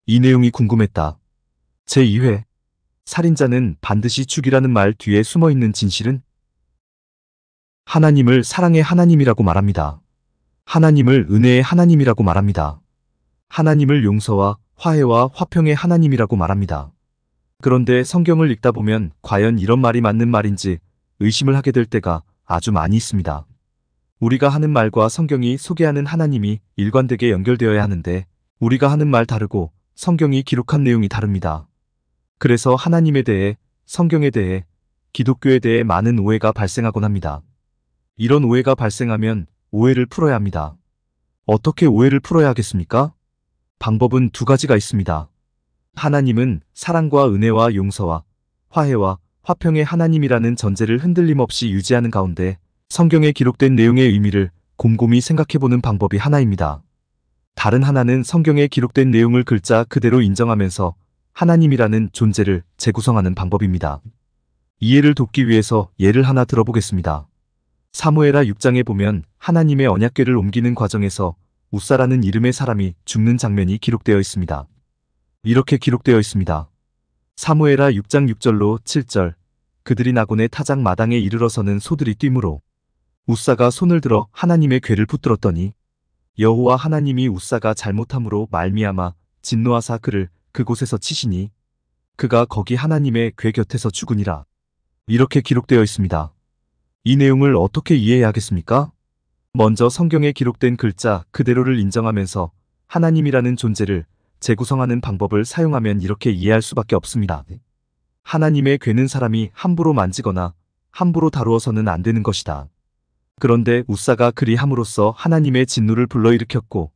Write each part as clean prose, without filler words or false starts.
이 내용이 궁금했다. 제2회. 살인자는 반드시 죽이라는 말 뒤에 숨어있는 진실은? 하나님을 사랑의 하나님이라고 말합니다. 하나님을 은혜의 하나님이라고 말합니다. 하나님을 용서와 화해와 화평의 하나님이라고 말합니다. 그런데 성경을 읽다 보면 과연 이런 말이 맞는 말인지 의심을 하게 될 때가 아주 많이 있습니다. 우리가 하는 말과 성경이 소개하는 하나님이 일관되게 연결되어야 하는데 우리가 하는 말 다르고 성경이 기록한 내용이 다릅니다. 그래서 하나님에 대해, 성경에 대해, 기독교에 대해 많은 오해가 발생하곤 합니다. 이런 오해가 발생하면 오해를 풀어야 합니다. 어떻게 오해를 풀어야 하겠습니까? 방법은 두 가지가 있습니다. 하나님은 사랑과 은혜와 용서와 화해와 화평의 하나님이라는 전제를 흔들림 없이 유지하는 가운데 성경에 기록된 내용의 의미를 곰곰이 생각해보는 방법이 하나입니다. 다른 하나는 성경에 기록된 내용을 글자 그대로 인정하면서 하나님이라는 존재를 재구성하는 방법입니다. 이해를 돕기 위해서 예를 하나 들어보겠습니다. 사무엘하 6장에 보면 하나님의 언약궤를 옮기는 과정에서 웃사라는 이름의 사람이 죽는 장면이 기록되어 있습니다. 이렇게 기록되어 있습니다. 사무엘하 6장 6절로 7절. 그들이 나곤의 타작 마당에 이르러서는 소들이 뛰므로 웃사가 손을 들어 하나님의 궤를 붙들었더니 여호와 하나님이 웃사가 잘못함으로 말미암아 진노하사 그를 그곳에서 치시니 그가 거기 하나님의 궤 곁에서 죽으니라. 이렇게 기록되어 있습니다. 이 내용을 어떻게 이해해야 하겠습니까? 먼저 성경에 기록된 글자 그대로를 인정하면서 하나님이라는 존재를 재구성하는 방법을 사용하면 이렇게 이해할 수밖에 없습니다. 하나님의 궤는 사람이 함부로 만지거나 함부로 다루어서는 안 되는 것이다. 그런데 웃사가 그리 함으로써 하나님의 진노를 불러일으켰고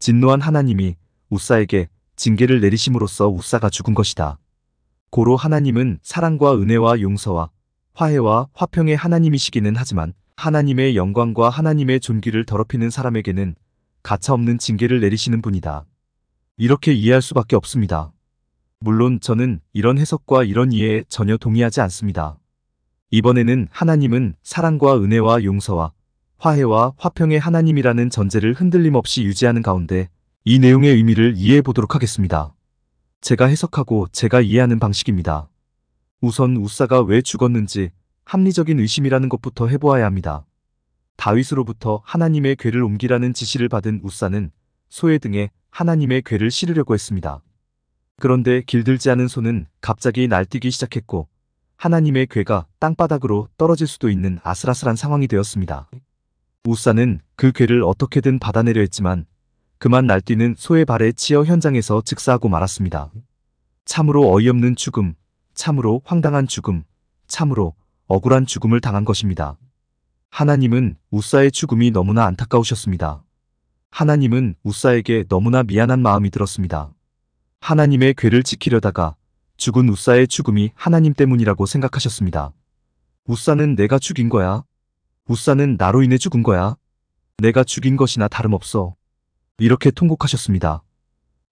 진노한 하나님이 웃사에게 징계를 내리심으로써 웃사가 죽은 것이다. 고로 하나님은 사랑과 은혜와 용서와 화해와 화평의 하나님이시기는 하지만 하나님의 영광과 하나님의 존귀를 더럽히는 사람에게는 가차없는 징계를 내리시는 분이다. 이렇게 이해할 수밖에 없습니다. 물론 저는 이런 해석과 이런 이해에 전혀 동의하지 않습니다. 이번에는 하나님은 사랑과 은혜와 용서와 화해와 화평의 하나님이라는 전제를 흔들림 없이 유지하는 가운데 이 내용의 의미를 이해해 보도록 하겠습니다. 제가 해석하고 제가 이해하는 방식입니다. 우선 웃사가 왜 죽었는지 합리적인 의심이라는 것부터 해보아야 합니다. 다윗으로부터 하나님의 궤를 옮기라는 지시를 받은 웃사는 소의 등에 하나님의 궤를 실으려고 했습니다. 그런데 길들지 않은 소는 갑자기 날뛰기 시작했고 하나님의 궤가 땅바닥으로 떨어질 수도 있는 아슬아슬한 상황이 되었습니다. 웃사는 그 궤를 어떻게든 받아내려 했지만 그만 날뛰는 소의 발에 치여 현장에서 즉사하고 말았습니다. 참으로 어이없는 죽음, 참으로 황당한 죽음, 참으로 억울한 죽음을 당한 것입니다. 하나님은 웃사의 죽음이 너무나 안타까우셨습니다. 하나님은 웃사에게 너무나 미안한 마음이 들었습니다. 하나님의 궤를 지키려다가 죽은 웃사의 죽음이 하나님 때문이라고 생각하셨습니다. 웃사는 내가 죽인 거야. 웃사는 나로 인해 죽은 거야. 내가 죽인 것이나 다름없어. 이렇게 통곡하셨습니다.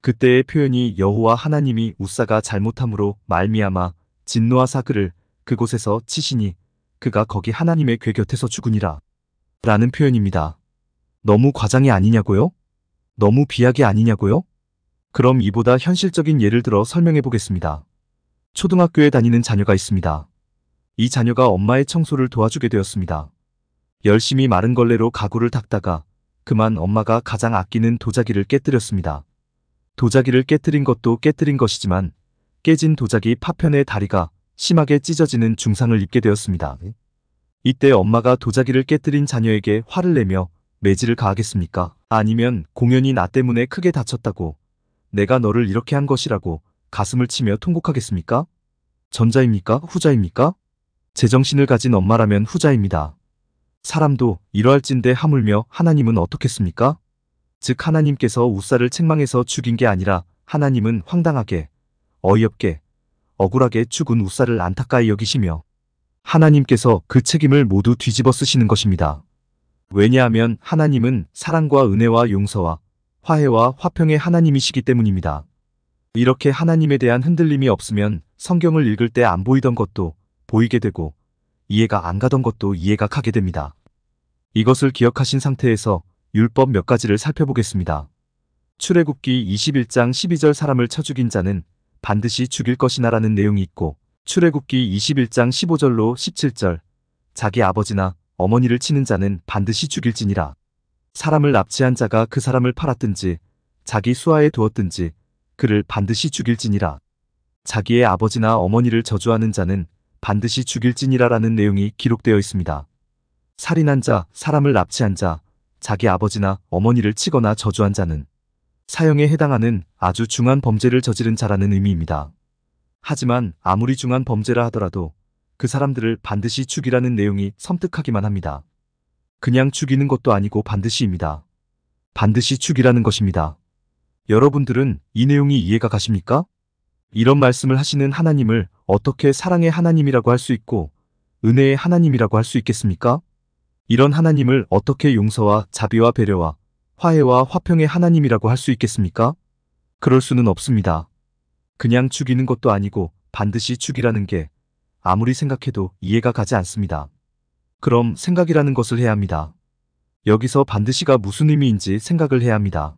그때의 표현이 여호와 하나님이 웃사가 잘못함으로 말미암아 진노하사 그를 그곳에서 치시니 그가 거기 하나님의 궤 곁에서 죽으니라 라는 표현입니다. 너무 과장이 아니냐고요? 너무 비약이 아니냐고요? 그럼 이보다 현실적인 예를 들어 설명해 보겠습니다. 초등학교에 다니는 자녀가 있습니다. 이 자녀가 엄마의 청소를 도와주게 되었습니다. 열심히 마른 걸레로 가구를 닦다가 그만 엄마가 가장 아끼는 도자기를 깨뜨렸습니다. 도자기를 깨뜨린 것도 깨뜨린 것이지만 깨진 도자기 파편의 다리가 심하게 찢어지는 중상을 입게 되었습니다. 이때 엄마가 도자기를 깨뜨린 자녀에게 화를 내며 매질을 가하겠습니까? 아니면 공연히 나 때문에 크게 다쳤다고 내가 너를 이렇게 한 것이라고 가슴을 치며 통곡하겠습니까? 전자입니까? 후자입니까? 제정신을 가진 엄마라면 후자입니다. 사람도 이러할진대 하물며 하나님은 어떻겠습니까? 즉 하나님께서 웃사를 책망해서 죽인 게 아니라 하나님은 황당하게, 어이없게, 억울하게 죽은 웃사를 안타까이 여기시며 하나님께서 그 책임을 모두 뒤집어 쓰시는 것입니다. 왜냐하면 하나님은 사랑과 은혜와 용서와 화해와 화평의 하나님이시기 때문입니다. 이렇게 하나님에 대한 흔들림이 없으면 성경을 읽을 때 안 보이던 것도 보이게 되고 이해가 안 가던 것도 이해가 가게 됩니다. 이것을 기억하신 상태에서 율법 몇 가지를 살펴보겠습니다. 출애굽기 21장 12절 사람을 쳐 죽인 자는 반드시 죽일 것이나라는 내용이 있고, 출애굽기 21장 15절로 17절 자기 아버지나 어머니를 치는 자는 반드시 죽일지니라. 사람을 납치한 자가 그 사람을 팔았든지 자기 수하에 두었든지 그를 반드시 죽일지니라. 자기의 아버지나 어머니를 저주하는 자는 반드시 죽일지니라라는 내용이 기록되어 있습니다. 살인한 자, 사람을 납치한 자, 자기 아버지나 어머니를 치거나 저주한 자는 사형에 해당하는 아주 중한 범죄를 저지른 자라는 의미입니다. 하지만 아무리 중한 범죄라 하더라도 그 사람들을 반드시 죽이라는 내용이 섬뜩하기만 합니다. 그냥 죽이는 것도 아니고 반드시입니다. 반드시 죽이라는 것입니다. 여러분들은 이 내용이 이해가 가십니까? 이런 말씀을 하시는 하나님을 어떻게 사랑의 하나님이라고 할 수 있고 은혜의 하나님이라고 할 수 있겠습니까? 이런 하나님을 어떻게 용서와 자비와 배려와 화해와 화평의 하나님이라고 할 수 있겠습니까? 그럴 수는 없습니다. 그냥 죽이는 것도 아니고 반드시 죽이라는 게 아무리 생각해도 이해가 가지 않습니다. 그럼 생각이라는 것을 해야 합니다. 여기서 반드시가 무슨 의미인지 생각을 해야 합니다.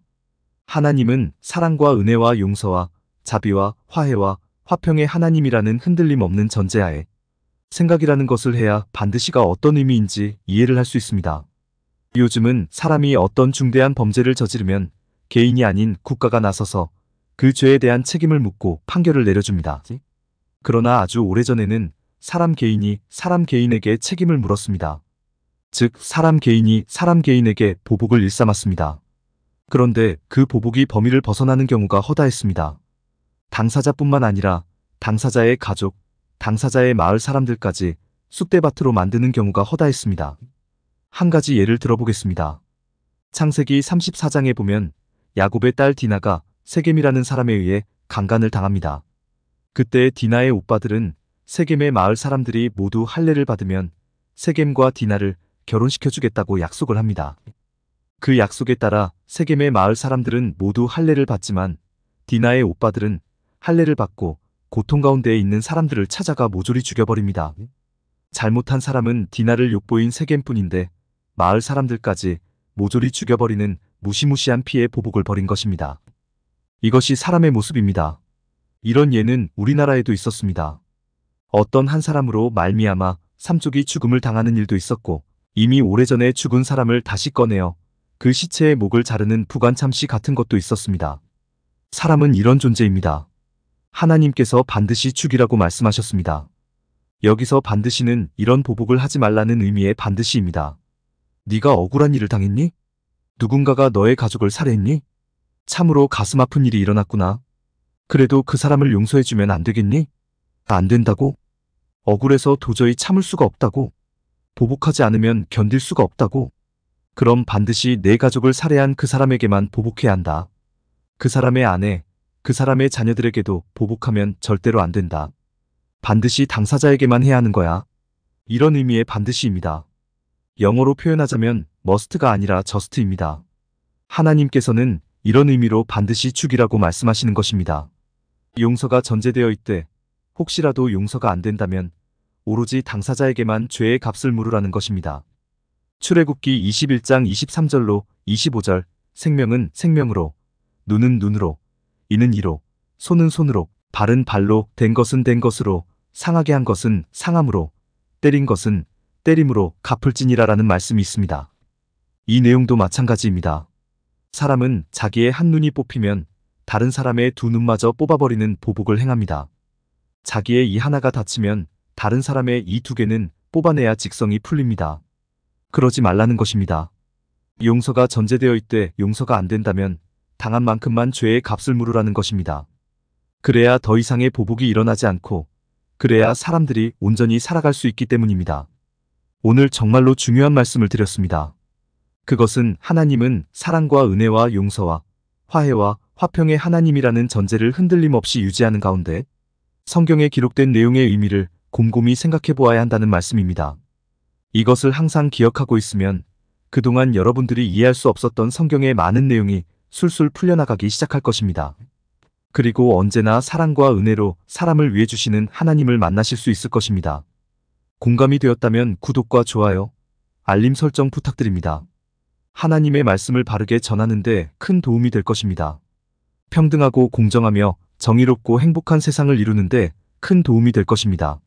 하나님은 사랑과 은혜와 용서와 자비와 화해와 화평의 하나님이라는 흔들림 없는 전제하에 생각이라는 것을 해야 반드시가 어떤 의미인지 이해를 할 수 있습니다. 요즘은 사람이 어떤 중대한 범죄를 저지르면 개인이 아닌 국가가 나서서 그 죄에 대한 책임을 묻고 판결을 내려줍니다. 그러나 아주 오래전에는 사람 개인이 사람 개인에게 책임을 물었습니다. 즉, 사람 개인이 사람 개인에게 보복을 일삼았습니다. 그런데 그 보복이 범위를 벗어나는 경우가 허다했습니다. 당사자뿐만 아니라 당사자의 가족, 당사자의 마을 사람들까지 쑥대밭으로 만드는 경우가 허다했습니다. 한 가지 예를 들어보겠습니다. 창세기 34장에 보면 야곱의 딸 디나가 세겜이라는 사람에 의해 강간을 당합니다. 그때 디나의 오빠들은 세겜의 마을 사람들이 모두 할례를 받으면 세겜과 디나를 결혼시켜주겠다고 약속을 합니다. 그 약속에 따라 세겜의 마을 사람들은 모두 할례를 받지만 디나의 오빠들은 할례를 받고 고통 가운데에 있는 사람들을 찾아가 모조리 죽여버립니다. 잘못한 사람은 디나를 욕보인 세겜뿐인데 마을 사람들까지 모조리 죽여버리는 무시무시한 피해 보복을 벌인 것입니다. 이것이 사람의 모습입니다. 이런 예는 우리나라에도 있었습니다. 어떤 한 사람으로 말미암아 삼족이 죽음을 당하는 일도 있었고, 이미 오래전에 죽은 사람을 다시 꺼내어 그 시체의 목을 자르는 부관참시 같은 것도 있었습니다. 사람은 이런 존재입니다. 하나님께서 반드시 죽이라고 말씀하셨습니다. 여기서 반드시는 이런 보복을 하지 말라는 의미의 반드시입니다. 네가 억울한 일을 당했니? 누군가가 너의 가족을 살해했니? 참으로 가슴 아픈 일이 일어났구나. 그래도 그 사람을 용서해주면 안 되겠니? 안 된다고? 억울해서 도저히 참을 수가 없다고? 보복하지 않으면 견딜 수가 없다고? 그럼 반드시 내 가족을 살해한 그 사람에게만 보복해야 한다. 그 사람의 아내, 그 사람의 자녀들에게도 보복하면 절대로 안 된다. 반드시 당사자에게만 해야 하는 거야. 이런 의미의 반드시입니다. 영어로 표현하자면 must가 아니라 just입니다. 하나님께서는 이런 의미로 반드시 죽이라고 말씀하시는 것입니다. 용서가 전제되어 있되 혹시라도 용서가 안 된다면 오로지 당사자에게만 죄의 값을 물으라는 것입니다. 출애굽기 21장 23절로 25절 생명은 생명으로, 눈은 눈으로, 이는 이로, 손은 손으로, 발은 발로, 된 것은 된 것으로, 상하게 한 것은 상함으로, 때린 것은 때림으로 갚을지니라라는 말씀이 있습니다. 이 내용도 마찬가지입니다. 사람은 자기의 한 눈이 뽑히면 다른 사람의 두 눈마저 뽑아버리는 보복을 행합니다. 자기의 이 하나가 다치면 다른 사람의 이 두 개는 뽑아내야 직성이 풀립니다. 그러지 말라는 것입니다. 용서가 전제되어 있되 용서가 안 된다면 당한 만큼만 죄의 값을 물으라는 것입니다. 그래야 더 이상의 보복이 일어나지 않고 그래야 사람들이 온전히 살아갈 수 있기 때문입니다. 오늘 정말로 중요한 말씀을 드렸습니다. 그것은 하나님은 사랑과 은혜와 용서와 화해와 화평의 하나님이라는 전제를 흔들림 없이 유지하는 가운데 성경에 기록된 내용의 의미를 곰곰이 생각해 보아야 한다는 말씀입니다. 이것을 항상 기억하고 있으면 그동안 여러분들이 이해할 수 없었던 성경의 많은 내용이 술술 풀려나가기 시작할 것입니다. 그리고 언제나 사랑과 은혜로 사람을 위해 주시는 하나님을 만나실 수 있을 것입니다. 공감이 되었다면 구독과 좋아요, 알림 설정 부탁드립니다. 하나님의 말씀을 바르게 전하는데 큰 도움이 될 것입니다. 평등하고 공정하며 정의롭고 행복한 세상을 이루는데 큰 도움이 될 것입니다.